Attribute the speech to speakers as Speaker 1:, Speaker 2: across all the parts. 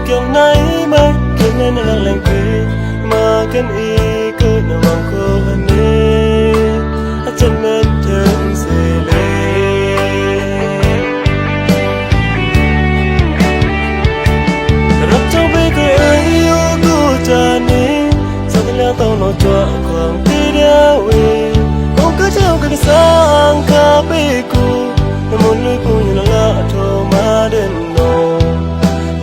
Speaker 1: kiểu này mai cái nên là lành quê mà cần ý cứ nào mang cô hơn nè chân mệt thương dễ lên rất trong bê cười ấy yêu cô cha nè sao thế lẽ tao nói cho khoảng đi đeo về không cứ treo cái sáng cả bê cô một lối cô như là thô mà đến nô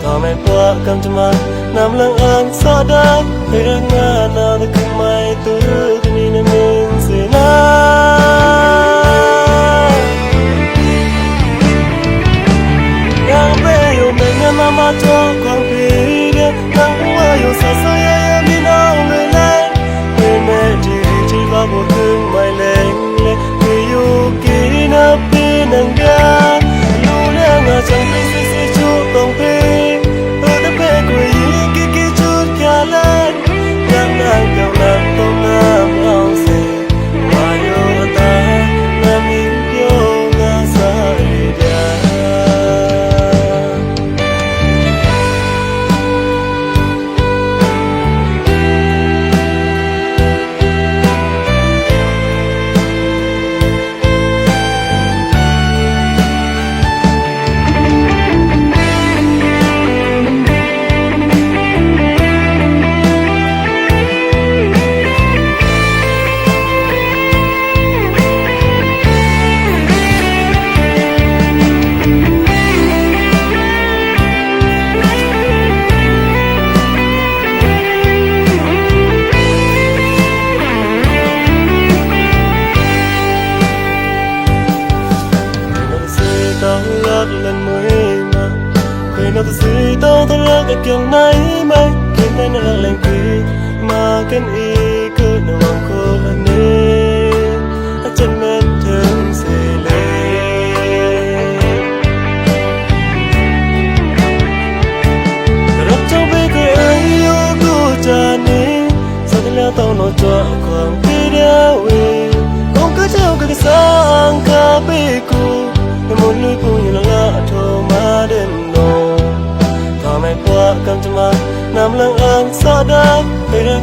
Speaker 1: thọ mẹ qua cầm cho mà nằm lặng ang xa đá hay ra ngã nào ta cứ mai từ cái này nên mình sẽ na yang bê yêu mình nghe mama cho con đi đi yang qua yêu xa xa ya mi nào người lên người mẹ chỉ vào một thương mai lên lên người yêu kỹ nắp đi nàng ga lu lên ngã chẳng biết gì chút tông đi lần mới mà quên nó từ tao thật là cái kiểu này mai cái nên là lành quê mà cần ý cứ nào mang cô hơn nè chân mệt thương dễ lên rất trong bê cười ấy yêu cô cha nè sao thế lẽ tao nói cho khoảng đi đeo về không cứ treo cái sáng cả bê cô một lối cô như là thô mà đến nô thọ mẹ qua cầm cho mà nằm lặng ang xa đá hay ra